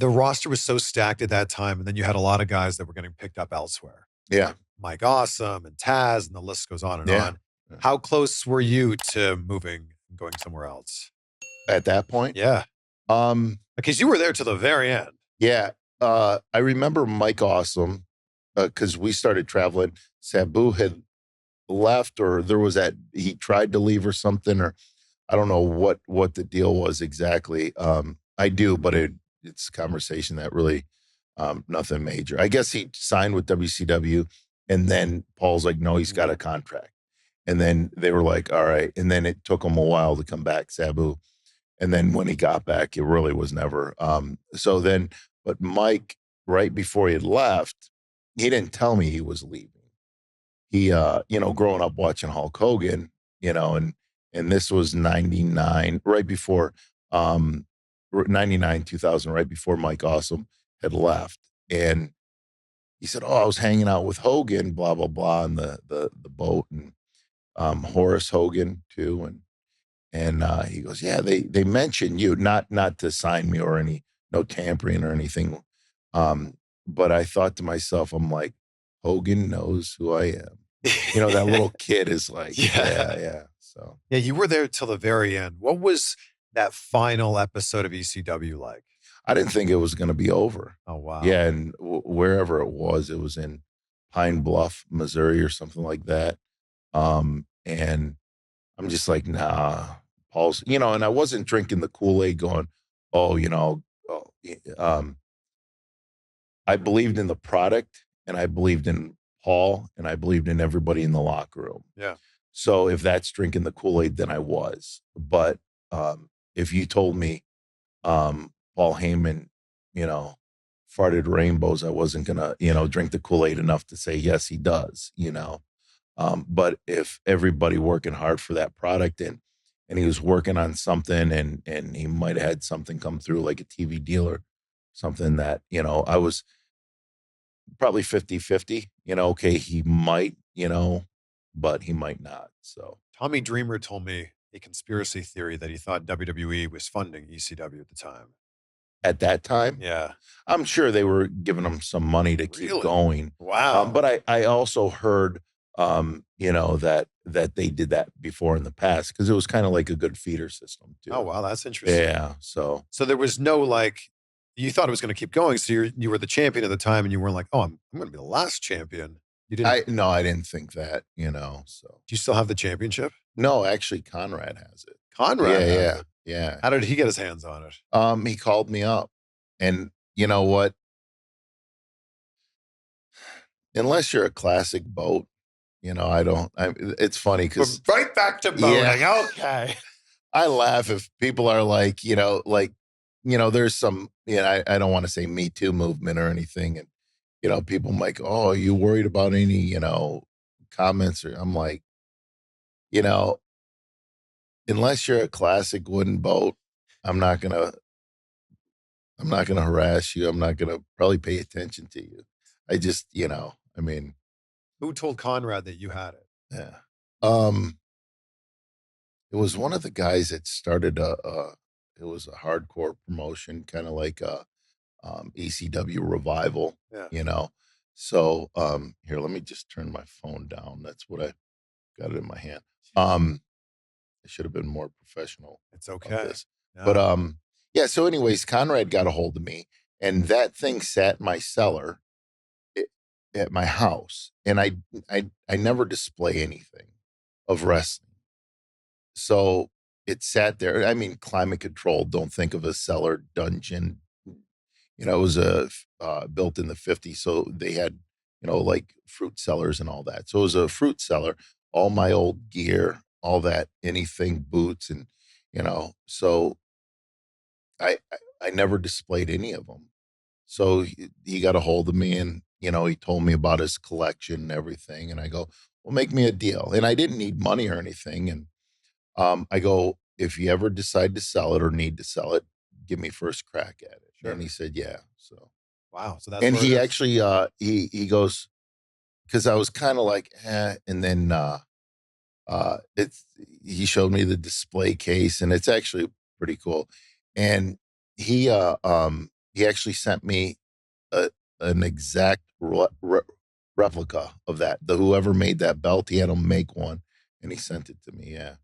the roster was so stacked at that time, and then you had a lot of guys that were getting picked up elsewhere. Yeah. Mike Awesome and Taz, and the list goes on and Yeah. on. How close were you to moving and going somewhere else? At that point? Yeah. Because you were there to the very end. Yeah. I remember Mike Awesome, because we started traveling. Sabu had left, or there was he tried to leave or something, or I don't know what the deal was exactly. I do, but it's a conversation that really nothing major. I guess he signed with WCW, and then Paul's like, no, he's got a contract. And then they were like, all right. And then it took him a while to come back, Sabu. And then when he got back, it really was never. But Mike, right before he had left, he didn't tell me he was leaving. He, growing up watching Hulk Hogan, and this was 99, right before, 99, 2000, right before Mike Awesome had left. And he said, oh, I was hanging out with Hogan, blah, blah, blah, on the boat, and Horace Hogan too. And he goes, yeah, they mentioned you, not to sign me or no tampering or anything. But I thought to myself, I'm like, Hogan knows who I am. That little kid is like, yeah. So yeah, you were there till the very end. What was that final episode of ECW like? I didn't think it was going to be over. Oh, wow. Yeah, and wherever it was in Pine Bluff, Missouri, or something like that. And I'm just like, nah, Paul's, and I wasn't drinking the Kool-Aid going, I believed in the product, and I believed in Paul, and I believed in everybody in the locker room. Yeah. So if that's drinking the Kool-Aid, then I was. But if you told me Paul Heyman, farted rainbows, I wasn't gonna, drink the Kool-Aid enough to say yes, he does. But if everybody working hard for that product, and he was working on something, and he might have had something come through, like a TV deal or something that, I was probably 50-50, okay, he might, but he might not. So Tommy Dreamer told me a conspiracy theory that he thought WWE was funding ECW at the time. At that time? Yeah. I'm sure they were giving him some money to keep going. Wow. But I also heard, that they did that before in the past, because it was kind of like a good feeder system too. Oh, wow. That's interesting. Yeah. So there was no, you thought it was going to keep going. So you were the champion at the time, and you weren't like, oh, I'm going to be the last champion. You didn't. No, I didn't think that, so. Do you still have the championship? No, actually Conrad has it. Conrad? Yeah. How did he get his hands on it? He called me up, and you know what? Unless you're a classic boat, it's funny because right back to boating. Yeah. Okay. I laugh if people are like, there's some, I don't want to say Me Too movement or anything. And, people might go, oh, are you worried about any, comments? Or I'm like, unless you're a classic wooden boat, I'm not going to harass you. I'm not going to probably pay attention to you. I just, who told Conrad that you had it? Yeah. It was one of the guys that started it was a hardcore promotion, kind of like a ECW revival, So here, let me just turn my phone down. That's what I got it in my hand. I should have been more professional. It's okay. Yeah. But yeah, so anyways, Conrad got a hold of me, and that thing sat in my cellar at my house, and I never display anything of wrestling. So it sat there. I mean, climate controlled. Don't think of a cellar dungeon. It was built in the 50s, so they had, like fruit cellars and all that. So it was a fruit cellar. All my old gear, all that, anything, boots, and so I never displayed any of them. So he got a hold of me, and he told me about his collection and everything. And I go, well, make me a deal. And I didn't need money or anything. And I go, if you ever decide to sell it or need to sell it, give me first crack at it. Sure. And he said, yeah. So wow. So that's and he actually he goes, because I was kind of like, and then he showed me the display case, and it's actually pretty cool. And he He actually sent me a, an exact replica of that. The whoever made that belt, he had him make one, and he sent it to me. Yeah.